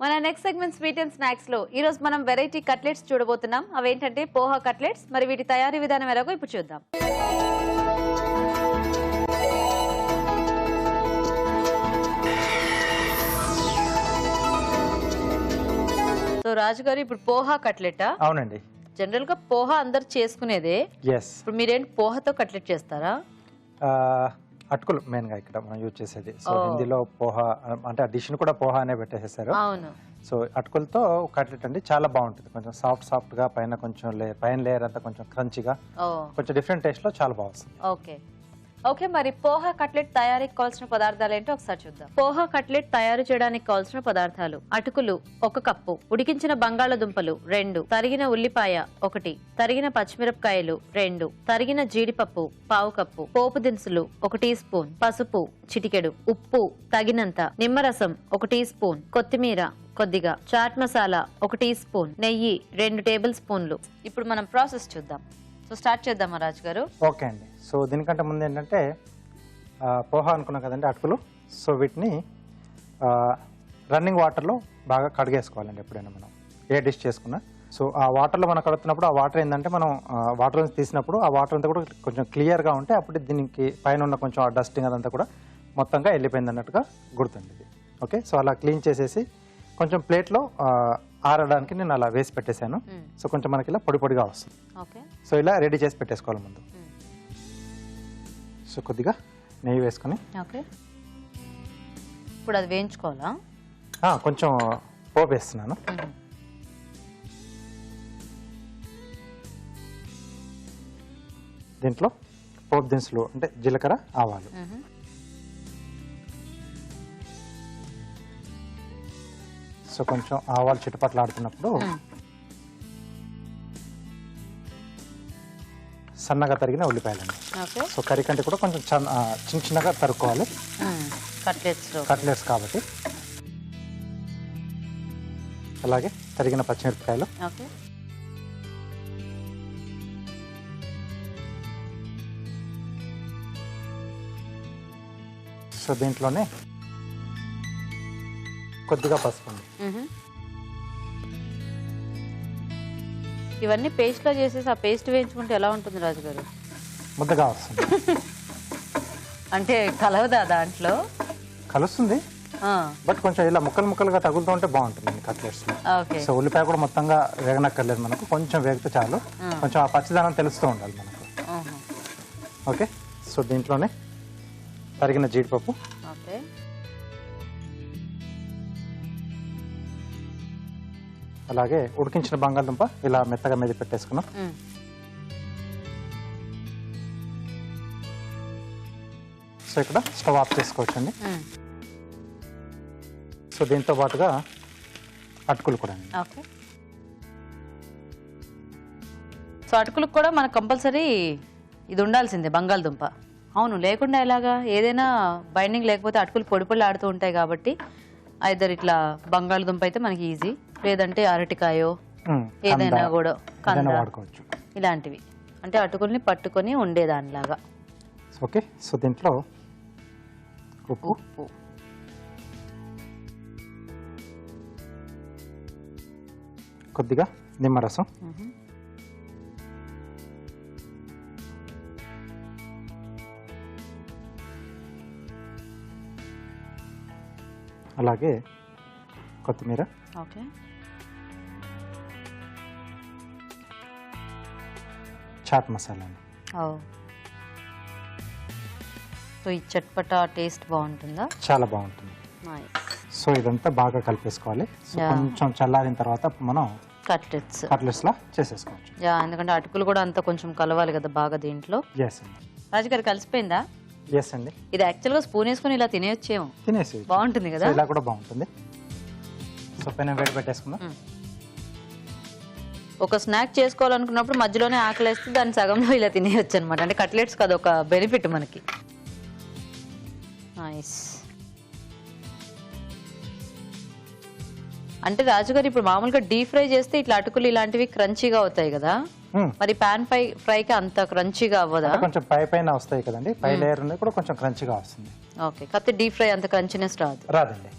మన next segment sweet and snacks లో ఈ రోజు మనం వెరైటీ కట్లెట్స్ చూడబోతున్నాం. అవేంటంటే పోహా కట్లెట్స్. మరి వీటి తయారీ విధానం ఎలాగో ఇప్పుడు చూద్దాం. సో రాజు గారు, ఇప్పుడు పోహా కట్లెట్. అవునండి. జనరల్ గా పోహా అందరు చేసుకునేదే. ఇప్పుడు మీరేంటి పోహాతో కట్లెట్ చేస్తారా? అటుకులు మెయిన్ గా ఇక్కడ మనం యూజ్ చేసేది. సో హిందీలో పోహా అంటే ఆ డిష్ ని కూడా పోహా అనే పెట్టేసేసారు. అవును. సో అటుకులతో కట్లెట్ అండి చాలా బాగుంటుంది. కొంచెం సాఫ్ట్ గా పైన కొంచెం పైన లేయర్ అంతా కొంచెం క్రంచిగా కొంచెం డిఫరెంట్ టేస్ట్ లో చాలా బాగుంది. ఓకే, మరి పోహా కట్లెట్ తయారీకి కావాల్సిన పదార్థాలు ఏంటో ఒకసారి చూద్దాం. పోహా కట్లెట్ తయారు చేయడానికి కావాల్సిన పదార్థాలు: అటుకులు 1 కప్పు, ఉడికించిన బంగాళదుంపలు 2, తరిగిన ఉల్లిపాయ 1, తరిగిన పచ్చిమిరపకాయలు 2, తరిగిన జీడిపప్పు 1/2 కప్పు, పోపు దినుసులు 1 టీ స్పూన్, పసుపు చిటికెడు, ఉప్పు తగినంత, నిమ్మరసం 1 టీ స్పూన్, కొత్తిమీర కొద్దిగా, చాట్ మసాలా 1 టీ స్పూన్, నెయ్యి 2 టేబుల్ స్పూన్లు. ఇప్పుడు మనం ప్రాసెస్ చూద్దాం. సో స్టార్ట్ చేద్దామా రాజు గారు? ఓకే అండి. సో దీనికంటే ముందు ఏంటంటే పోహా అనుకున్నాం కదండి అటుకులు. సో వీటిని రన్నింగ్ వాటర్లో బాగా కడిగేసుకోవాలండి ఎప్పుడైనా మనం ఏ డిష్ చేసుకున్నా. సో ఆ వాటర్లో మనం కడుగుతున్నప్పుడు ఆ వాటర్ ఏంటంటే మనం వాటర్ తీసినప్పుడు ఆ వాటర్ అంతా కూడా కొంచెం క్లియర్గా ఉంటే అప్పుడు దీనికి పైన ఉన్న కొంచెం ఆ డస్టింగ్ అదంతా కూడా మొత్తంగా వెళ్ళిపోయింది అన్నట్టుగా గుర్తుంది ఇది. ఓకే, సో అలా క్లీన్ చేసేసి కొంచెం ప్లేట్లో ఆరడానికి నేను అలా వేసి పెట్టేశాను. సో కొంచెం మనకి ఇలా పొడి పొడిగా వస్తుంది. సో ఇలా రెడీ చేసి పెట్టేసుకోవాలి ముందు. సో కొద్దిగా నెయ్యి వేసుకొని ఇప్పుడు అది వేయించుకోవాలా? కొంచెం పోపు వేస్తున్నాను. దీంట్లో పోపు దినుసులు అంటే జీలకర్ర, ఆవాలు, సో కొంచెం ఆవాలు చిటపట్లు ఆడుతున్నప్పుడు సన్నగా తరిగిన ఉల్లిపాయలండి. సో కర్రీ కంటే కూడా కొంచెం చిన్న చిన్నగా తరుక్కోవాలి కట్లెట్స్ కాబట్టి. అలాగే తరిగిన పచ్చిమిరపకాయలు, సో దీంట్లోనే కొద్దిగా పసుపు. ఇవన్నీ పేస్ట్ లో చేసేసి ఆ పేస్ట్ వేయించుకుంటే ఎలా ఉంటుంది రాజు గారు? ముద్దగా వస్తుంది. అంటే కలవదా దాంట్లో? కలుస్తుంది, బట్ కొంచెం ఇలా ముక్కలుగా తగులుతూ ఉంటే బాగుంటుంది కట్లెట్స్ లో. సో ఉల్లిపాయ కూడా మొత్తంగా వేగనక్కర్లేదు మనకు, కొంచెం వేగితే చాలు. కొంచెం ఆ పచ్చిదనం తెలుస్తూ ఉండాలి మనకు. ఓకే, సో దీంట్లోనే తరిగిన జీడిపప్పు, అలాగే ఉడికించిన బంగాళదుంప ఇలా మెత్తగా మీద పెట్టేసుకున్నాం. సో ఇక్కడ స్టవ్ ఆఫ్ చేసుకోవచ్చండి. సో దీంతో పాటుగా అటుకులు కూడా. సో అటుకులకు కూడా మనకు కంపల్సరీ ఇది ఉండాల్సిందే, బంగాళదుంప. అవును, లేకుండా ఎలాగా? ఏదైనా బైండింగ్ లేకపోతే అటుకులు పొడి పొడి ఆడుతూ ఉంటాయి కాబట్టి ఐదర్ ఇట్లా బంగాళదుంప అయితే మనకి ఈజీ, లేదంటే అరటికాయో ఏదైనా కూడా వాడుకోవచ్చు ఇలాంటివి. అంటే అటుకుల్ని పట్టుకొని ఉండేదానిలాగా. ఓకే, సో దీంట్లో ఉప్పు, కొద్దిగా నిమ్మరసం, అలాగే కొత్తిమీర, చాట్ మసాలా. సో ఈ చట్పటా టేస్ట్ బాగుంటుందా? చాలా బాగుంటుంది. సో ఇదంతా బాగా కలిపేసుకోవాలి. సో కొంచెం చల్లారిన తర్వాత మనం కట్లెట్స్ లా చేసేసుకోవచ్చు. ఎందుకంటే అటుకులు కూడా అంతా కొంచెం కలవాలి కదా బాగా దీంట్లో. రాజుగారు కలిసిపోయిందా? ఎస్ అండి. ఇది యాక్చువల్ గా స్పూన్ వేసుకుని ఇలా తినేయొచ్చేమో. బాగుంటుంది కదా, ఇలా కూడా బాగుంటుంది. సో పైన వేడి పెట్టేసుకుందాం. ఒక స్నాక్ చేసుకోవాలనుకున్నప్పుడు మధ్యలోనే ఆకలేస్తే దాన్ని సగంలో ఇలా తినేయొచ్చు అనమాట. అంటే కట్లెట్స్ కదా ఒక బెనిఫిట్ మనకి. నైస్. అంటే రాజుగారు ఇప్పుడు మామూలుగా డీప్ ఫ్రై చేస్తే ఇట్లా అటుకులు ఇలాంటివి క్రంచీగా అవుతాయి కదా, మరి పాన్ ఫ్రైకి అంత క్రంచీగా అవ్వదా? కొంచెం పైన వస్తాయి కదండి, పై లేయర్ కూడా కొంచెం క్రంచీగా వస్తుంది. ఓకే, కాకపోతే డీప్ ఫ్రై అంత క్రంచీనెస్ రాదండి.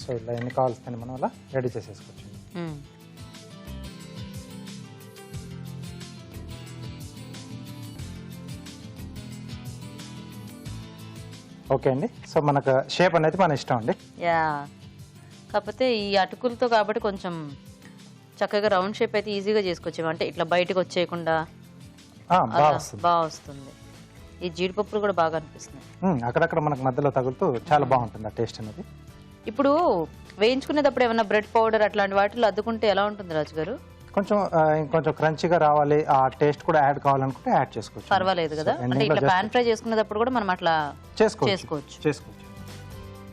సో ఇలా ఎన్ని కావాల్సిన మనం అలా రెడీ చేసేసుకోవచ్చు. ఓకే అండి. సో మనకు షేప్ అనేది మన ఇష్టం అండి. యా, కాకపోతే ఈ అటుకులతో కాబట్టి కొంచెం చక్కగా రౌండ్ షేప్ అయితే ఈజీగా చేసుకోవచ్చు. అంటే ఇట్లా బయటకు వచ్చేయకుండా బాగా వస్తుంది. ఈ జీడిపప్పులు కూడా బాగా అనిపిస్తుంది. అక్కడక్కడ మనకు మధ్యలో తగులుతూ చాలా బాగుంటుంది ఆ టేస్ట్ అనేది. ఇప్పుడు వేయించుకునేటప్పుడు ఏమైనా బ్రెడ్ పౌడర్ అట్లాంటి వాటిలో అద్దుకుంటే ఎలా ఉంటుంది రాజు గారు? ఇంకొంచెం క్రంచిగా రావాలి, ఆ టేస్ట్ కూడా యాడ్ కావాలనుకుంటే యాడ్ చేసుకోవచ్చు. పర్వాలేదు కదా? అంటే ఇట్లా పాన్ ఫ్రై చేసుకునేటప్పుడు కూడా మనం అట్లా చేసుకోవచ్చు.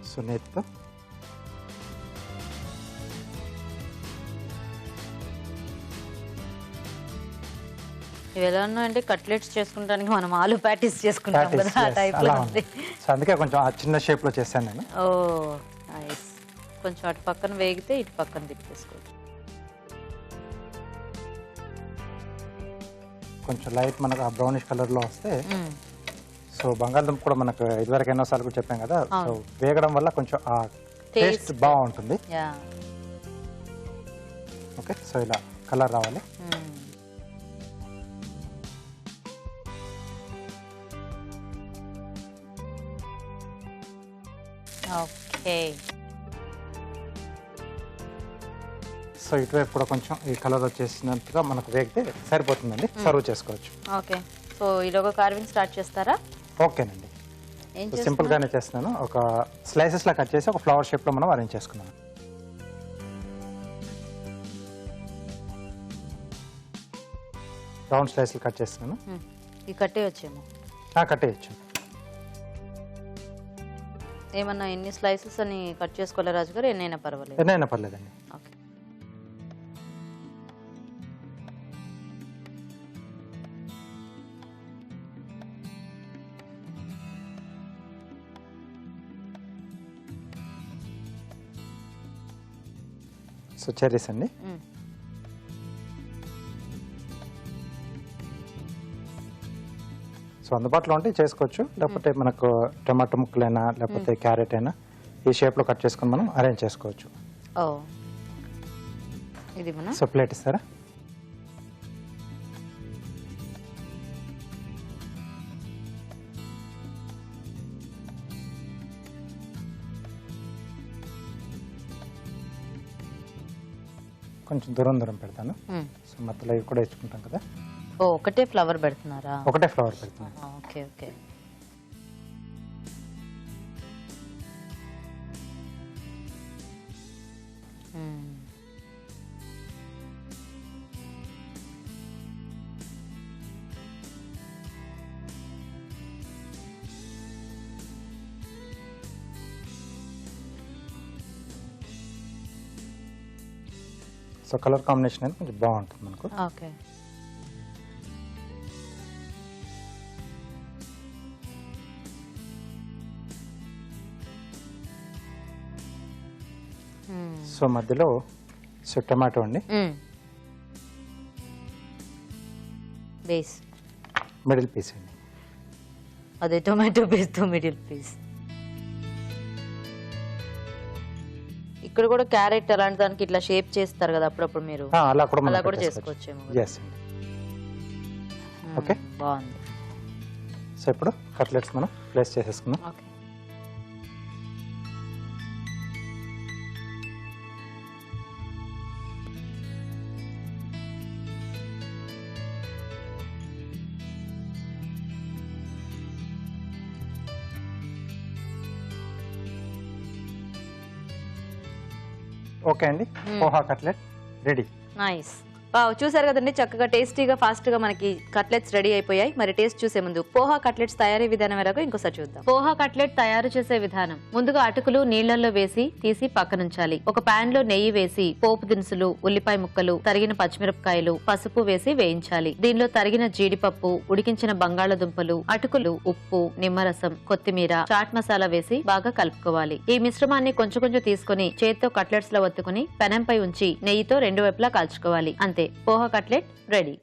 సో నేతితో ఇవి ఎలా ఉన్నాయంటే కట్లెట్స్ చేసుకుంటానికి మనం ఆలు ప్యాటీస్ చేసుకుంటాం కదా, ఆ టైప్ లో ఉంది. సో అందుకే కొంచెం ఆ చిన్న షేప్ లో చేశాను నేను. ఓ నైస్. కొంచెం అటు పక్కన వేగితే ఇటు పక్కన తిప్పేసుకోవచ్చు. కొంచెం లైట్ మనకు ఆ బ్రౌనిష్ కలర్ లో వస్తే, సో బంగాళదుంప కూడా మనకు ఇదివరకు ఎన్నోసార్లు కూడా చెప్పాం కదా, సో వేగడం వల్ల కొంచెం ఆ టేస్ట్ బాగుంటుంది. ఓకే, సో ఇలా కలర్ రావాలి. ఓకే, సో ఇటువైపు కూడా కొంచెం ఈ కలర్ వచ్చేసినట్టుగా మనకు వేగితే సరిపోతుందండి. సర్వ్ చేసుకోవచ్చు. ఓకే, సో ఈలోగా కార్వింగ్ స్టార్ట్ చేస్తారా? ఓకేనండి, సింపుల్ గానే చేస్తున్నాను. ఒక స్లైసెస్ లా కట్ చేసి ఒక ఫ్లవర్ షేప్ లో మనం అరేంజ్ చేసుకున్నాం. రౌండ్ స్లైస్ కట్ చేస్తున్నాను. ఈ కట్టేయచ్చేమో? కట్టేయచ్చు. ఏమన్నా ఎన్ని స్లైసెస్ అని కట్ చేసుకోవాలి రాజు గారు? ఎన్నైనా పర్వాలేదు? ఎన్నైనా పర్లేదండి. ఓకే, సో చెర్రీస్ అండి. సో అందుబాటులో ఉంటే చేసుకోవచ్చు, లేకపోతే మనకు టమాటో ముక్కలైనా లేకపోతే క్యారెట్ అయినా ఈ షేప్ లో కట్ చేసుకుని మనం అరేంజ్ చేసుకోవచ్చు. సో ప్లేట్ ఇస్తారా? కొంచెం దూరం పెడతాను. సో మధ్యలో ఇవి కూడా ఇచ్చుకుంటాం కదా. ఒకటే ఫ్లవర్ పెడుతున్నారా? ఒకటే ఫ్లవర్ పెడుతున్నాను. Okay okay. So colour combination అనేది కొంచెం బాగుంటుంది మనకు. ఓకే, సో మధ్యలో సో టమాటో అండి, బేస్ మిడిల్ పీస్ అండి. అదే టొమాటో బేస్ తో మిడిల్ పీస్. ఇక్కడ కూడా క్యారెట్ అలాంటి దానికి ఇట్లా షేప్ చేస్తారు కదా అప్పుడప్పుడు మీరు, అలా కూడా చేసుకోవచ్చేమో. ఓకే, బాగుంది. సో ఇప్పుడు కట్లెట్స్ మనం ప్లేస్ చేసేసుకున్నాం. ఓకే, ఓకే అండి, పోహా కట్లెట్ రెడీ. నైస్. చూసారు కదండి, చక్కగా టేస్టీగా ఫాస్ట్ గా మనకి కట్లెట్స్ రెడీ అయిపోయాయి. మరి టేస్ట్ చూసే ముందు పోహా కట్లెట్స్ తయారీ విధానం ఎలాగో ఇంకోసారి చూద్దాం. పోహా కట్లెట్ తయారు చేసే విధానం: ముందుగా అటుకులు నీళ్లలో వేసి తీసి పక్కనుంచాలి. ఒక పాన్ లో నెయ్యి వేసి పోపు దినుసులు, ఉల్లిపాయ ముక్కలు, తరిగిన పచ్చిమిరపకాయలు, పసుపు వేసి వేయించాలి. దీనిలో తరిగిన జీడిపప్పు, ఉడికించిన బంగాళదుంపలు, అటుకులు, ఉప్పు, నిమ్మరసం, కొత్తిమీర, చాట్ మసాలా వేసి బాగా కలుపుకోవాలి. ఈ మిశ్రమాన్ని కొంచెం కొంచెం తీసుకుని చేత్తో కట్లెట్స్ లో ఒత్తుకుని పెనంపై ఉంచి నెయ్యితో రెండు వైపులా కాల్చుకోవాలి. అంతే, పోహా కట్లెట్ రెడీ.